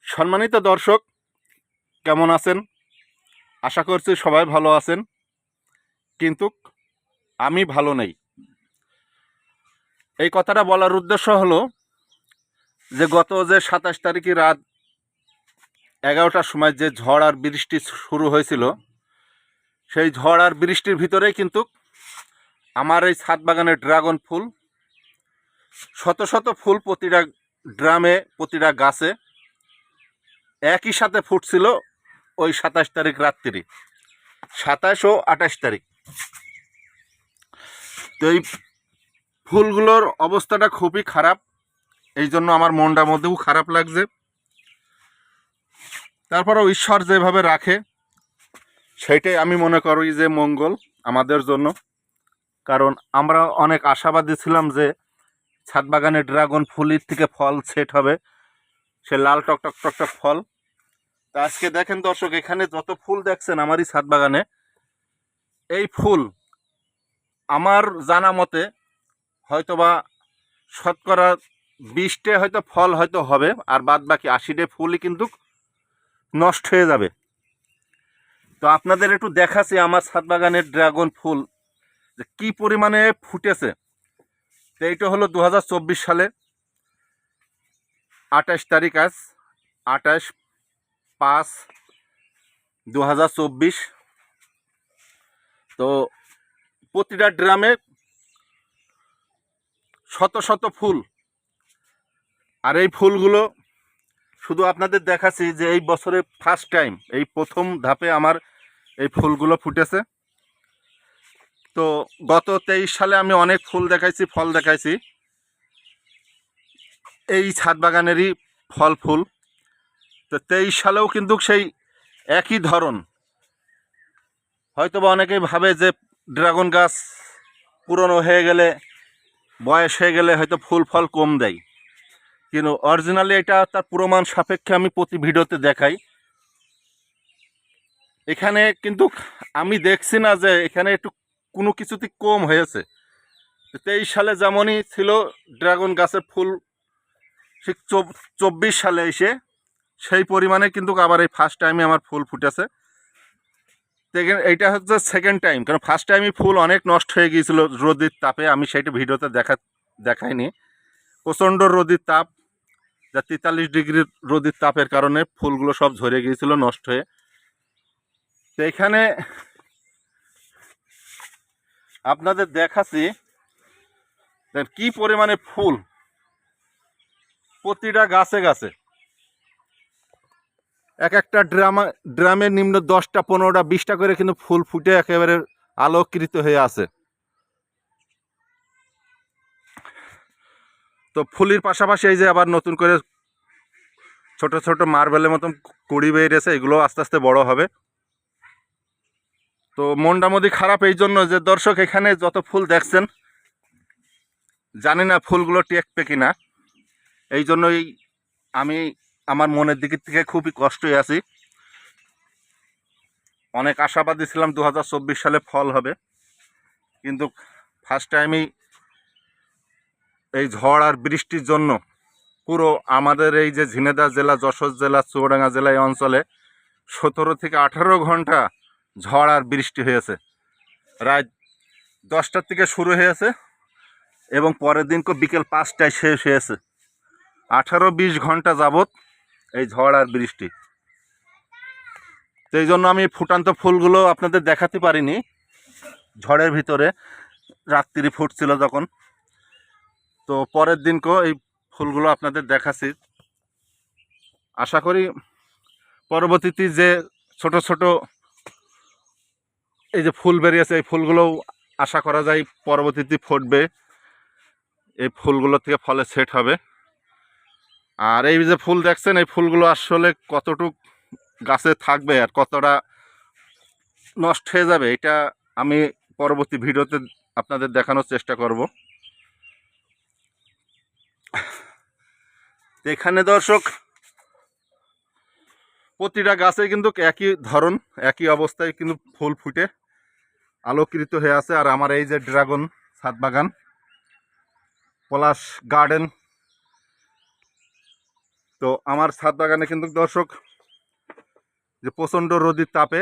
সম্মানিত দর্শক, কেমন আছেন? আশা করছি সবাই ভালো আছেন, কিন্তু আমি ভালো নেই। এই কথাটা বলার উদ্দেশ্য হলো যে গত 27 তারিখে রাত 11টার সময় যে ঝড় আর বৃষ্টি শুরু হয়েছিল, সেই ঝড় আর বৃষ্টির ভিতরেই কিন্তু আমার এই ছাদ বাগানের ড্রাগন ফুল, শত শত ফুল প্রতিটা ড্রামে, প্রতিটা গাছে একই সাথে ফুটছিল। ওই 27 তারিখ রাত্রি, 27 ও 28 তারিখ। তো এই ফুলগুলোর অবস্থাটা খুবই খারাপ, এই জন্য আমার মনটার মধ্যেও খারাপ লাগছে। তারপরেও ঈশ্বর যেভাবে রাখে সেইটাই আমি মনে করি যে মঙ্গল আমাদের জন্য। কারণ আমরা অনেক আশাবাদী ছিলাম যে ছাদ বাগানে ড্রাগন ফুলের থেকে ফল সেট হবে, সে লাল টকটক টকটক ফল। তা আজকে দেখেন দর্শক, এখানে যত ফুল দেখছেন আমারই ছাদ বাগানে, এই ফুল আমার জানা মতে হয়তোবা শতকরা 20টে হয়তো ফল হয়তো হবে, আর বাদ বাকি 80টে ফুলই কিন্তু নষ্ট হয়ে যাবে। তো আপনাদের একটু দেখাচ্ছি আমার ছাদ বাগানের ড্রাগন ফুল যে কী পরিমাণে ফুটেছে। তো এইটা হলো 2024 সালে 28 তারিখ, আজ 28/5/2024। তো প্রতিটা ড্রামে শত শত ফুল, আর এই ফুলগুলো শুধু আপনাদের দেখাচ্ছি যে এই বছরে ফার্স্ট টাইম, এই প্রথম ধাপে আমার এই ফুলগুলো ফুটেছে। তো গত 23 সালে আমি অনেক ফুল দেখাইছি, ফল দেখাইছি, এই ছাদ বাগানেরই ফল ফুল। তো 23 সালেও কিন্তু সেই একই ধরন। হয়তো বা অনেকেই ভাবে যে ড্রাগন গাছ পুরনো হয়ে গেলে, বয়স হয়ে গেলে হয়তো ফুল ফল কম দেয়, কিন্তু অরিজিনালি এটা তার প্রমাণ সাপেক্ষে আমি প্রতি ভিডিওতে দেখাই। এখানে কিন্তু আমি দেখছি না যে এখানে একটু কোনো কিছুতে কম হয়েছে। 23 সালে যেমনই ছিল ড্রাগন গাছের ফুল, ঠিক 24 সালে এসে সেই পরিমাণে কিন্তু আবার এই ফার্স্ট টাইমে আমার ফুল ফুটেছে। এইটা হচ্ছে সেকেন্ড টাইম, কারণ ফার্স্ট টাইমই ফুল অনেক নষ্ট হয়ে গিয়েছিল রোদের তাপে। আমি সেইটা ভিডিওতে দেখাইনি। প্রচণ্ড রোদের তাপ, যা 43 ডিগ্রি রোদের তাপের কারণে ফুলগুলো সব ঝরে গিয়েছিল নষ্ট হয়ে। তো এখানে আপনাদের দেখাচ্ছি কি পরিমাণে ফুল প্রতিটা গাছে গাছে। এক একটা ড্রামের নিম্ন 10টা 15টা 20টা করে কিন্তু ফুল ফুটে একেবারে আলোকৃত হয়ে আছে। তো ফুলের পাশাপাশি এই যে আবার নতুন করে ছোট ছোট মার্বেলের মতন কুড়ি বেরিয়েছে, এগুলো আস্তে আস্তে বড় হবে। তো মনটা মধ্যে খারাপ এই জন্য যে দর্শক, এখানে যত ফুল দেখছেন জানি না ফুলগুলো টেকবে কিনা। এই জন্যই আমি আমার মনের দিক থেকে খুবই কষ্টই আছি। অনেক আশাবাদী ছিলাম 2024 সালে ফল হবে, কিন্তু ফার্স্ট টাইমই এই ঝড় আর বৃষ্টির জন্য পুরো আমাদের এই যে ঝিনাইদহ জেলা, যশোর জেলা, চুয়াডাঙ্গা জেলা, এই অঞ্চলে 17 থেকে 18 ঘন্টা ঝড় আর বৃষ্টি হয়েছে। রাত 10টার থেকে শুরু হয়েছে এবং পরের দিন বিকেল 5টায় শেষ হয়েছে। 18-20 ঘন্টা যাবৎ এই ঝড় আর বৃষ্টি। তো এই জন্য আমি ফুটান্ত ফুলগুলো আপনাদের দেখাতে পারিনি, ঝড়ের ভিতরে রাত্রি ফুটছিল যখন। তো পরের দিনকেও এই ফুলগুলো আপনাদের দেখাচ্ছি। আশা করি পরবর্তীতে যে ছোট ছোট এই যে ফুল বেরিয়েছে, এই ফুলগুলোও আশা করা যায় পরবর্তীতে ফুটবে, এই ফুলগুলো থেকে ফলে সেট হবে। আর এই যে ফুল দেখছেন, এই ফুলগুলো আসলে কতটুক গাছে থাকবে আর কতটা নষ্ট হয়ে যাবে, এটা আমি পরবর্তী ভিডিওতে আপনাদের দেখানোর চেষ্টা করব। এখানে দর্শক প্রতিটা গাছে কিন্তু একই ধরন, একই অবস্থায় কিন্তু ফুল ফুটে আলোকৃত হয়ে আছে। আর আমার এই যে ড্রাগন ছাদ বাগান, পলাশ গার্ডেন, তো আমার ছাদ বাগানে কিন্তু দর্শক যে প্রচণ্ড রোদের তাপে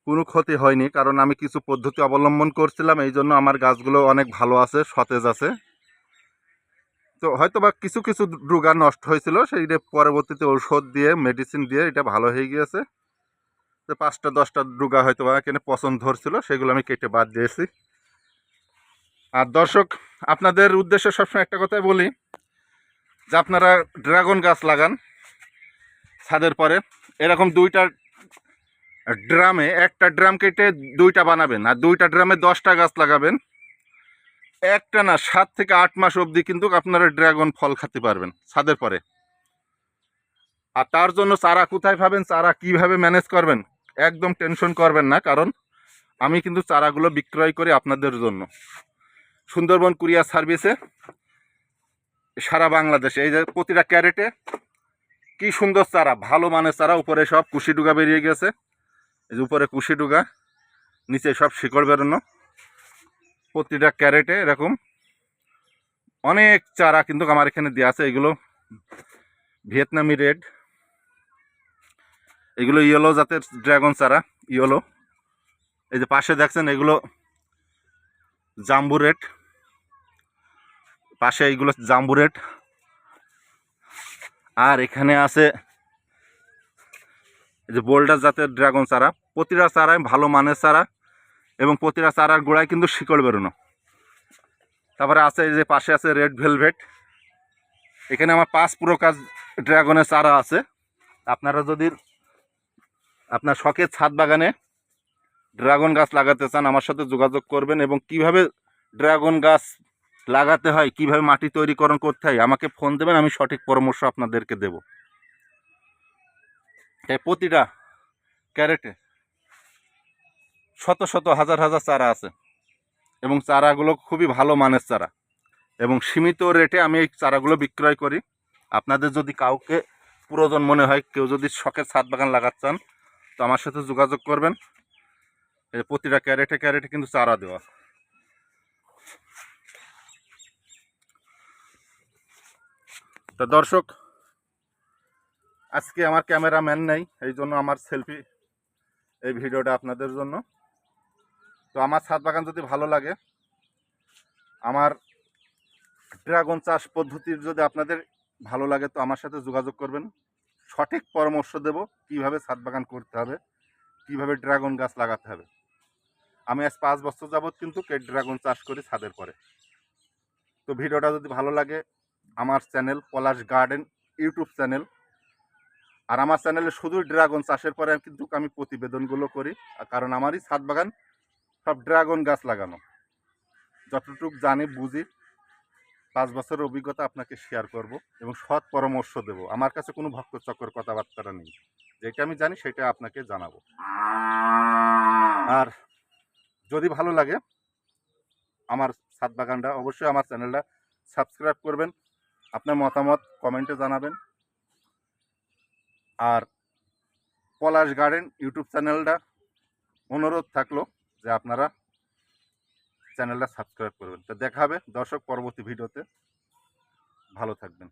কোনো ক্ষতি হয়নি, কারণ আমি কিছু পদ্ধতি অবলম্বন করছিলাম, এই জন্য আমার গাছগুলো অনেক ভালো আছে, সতেজ আছে। তো হয়তো বা কিছু কিছু ডুগা নষ্ট হয়েছিল, সেইটা পরবর্তীতে ঔষধ দিয়ে মেডিসিন দিয়ে এটা ভালো হয়ে গিয়েছে। তো 5টা-10টা ডুগা হয়তো বা এখানে পছন্দ ধরছিল, সেগুলো আমি কেটে বাদ দিয়েছি। আর দর্শক, আপনাদের উদ্দেশ্যে সবসময় একটা কথাই বলি যে আপনারা ড্রাগন গাছ লাগান ছাদের পরে, এরকম 2টা ড্রামে, একটা ড্রাম কেটে 2টা বানাবেন, আর 2টা ড্রামে 10টা গাছ লাগাবেন। একটা না 7 থেকে 8 মাস অবধি কিন্তু আপনারা ড্রাগন ফল খেতে পারবেন ছাদের পরে। আর তার জন্য চারা কোথায় পাবেন, চারা কিভাবে ম্যানেজ করবেন, একদম টেনশন করবেন না, কারণ আমি কিন্তু চারাগুলো বিক্রয় করি আপনাদের জন্য সুন্দরবন কুরিয়ার সার্ভিসে সারা বাংলাদেশে। এই যে প্রতিটা ক্যারেটে কি সুন্দর চারা, ভালো মানের চারা, উপরে সব কুশি ডুগা বেরিয়ে গেছে, এই যে উপরে কুশি ডুগা, নিচে সব শিকড় বেরোনো। প্রতিটা ক্যারেটে এরকম অনেক চারা কিন্তু আমার এখানে দেওয়া আছে। এগুলো ভিয়েতনামি রেড, এগুলো ইয়েলো জাতের ড্রাগন চারা, ইয়েলো। এই যে পাশে দেখছেন এগুলো জাম্বু রেড, পাশে এইগুলো জাম্বু রেড। আর এখানে আছে এই যে বোল্ডার জাতের ড্রাগন চারা। প্রতিটা চারায় ভালো মানের চারা, এবং প্রতিটা চারার গোড়ায় কিন্তু শিকড় বেরোনো। তারপরে আছে এই যে পাশে আছে রেড ভেলভেট। এখানে আমার 5 প্রকার ড্রাগনের চারা আছে। আপনারা যদি আপনার শখের ছাদ বাগানে ড্রাগন গাছ লাগাতে চান, আমার সাথে যোগাযোগ করবেন, এবং কিভাবে ড্রাগন গাছ লাগাতে হয়, কিভাবে মাটি তৈরিকরণ করতে হয় আমাকে ফোন দেবেন, আমি সঠিক পরামর্শ আপনাদেরকে দেব। তাই প্রতিটা ক্যারেটে শত শত হাজার হাজার চারা আছে, এবং চারাগুলো খুবই ভালো মানের চারা, এবং সীমিত রেটে আমি এই চারাগুলো বিক্রয় করি। আপনাদের যদি কাউকে প্রয়োজন মনে হয়, কেউ যদি শখের ছাদ বাগান লাগাতে চান, তো আমার সাথে যোগাযোগ করবেন। প্রতিটা ক্যারেটে ক্যারেটে কিন্তু চারা দেওয়া। তো দর্শক, আজকে আমার ক্যামেরাম্যান নেই, এই জন্য আমার সেলফি এই ভিডিওটা আপনাদের জন্য। তো আমার ছাদ বাগান যদি ভালো লাগে, আমার ড্রাগন চাষ পদ্ধতির যদি আপনাদের ভালো লাগে, তো আমার সাথে যোগাযোগ করবেন, সঠিক পরামর্শ দেব কিভাবে ছাদ বাগান করতে হবে, কিভাবে ড্রাগন গাছ লাগাতে হবে। আমি আজ 5 বছর যাবৎ কিন্তু ড্রাগন চাষ করি ছাদের পরে। তো ভিডিওটা যদি ভালো লাগে, আমার চ্যানেল পলাশ গার্ডেন ইউটিউব চ্যানেল, আর আমার চ্যানেলে শুধু ড্রাগন চাষের পরে কিন্তু আমি প্রতিবেদনগুলো করি, কারণ আমারই ছাদ বাগান সব ড্রাগন গাছ লাগানো। যতটুকু জানি বুঝি, 5 বছরের অভিজ্ঞতা আপনাকে শেয়ার করব, এবং সৎ পরামর্শ দেব। আমার কাছে কোনো ভক্ত চক্কর কথাবার্তা নেই, যেটা আমি জানি সেটা আপনাকে জানাবো। আর যদি ভালো লাগে আমার ছাদ বাগানটা, অবশ্যই আমার চ্যানেলটা সাবস্ক্রাইব করবেন, আপনার মতামত কমেন্টে জানাবেন। আর পলাশ গার্ডেন ইউটিউব চ্যানেলটা অনুরোধ থাকলো যে আপনারা চ্যানেলটা সাবস্ক্রাইব করবেন। তো দেখা হবে দর্শক পরবর্তী ভিডিওতে, ভালো থাকবেন।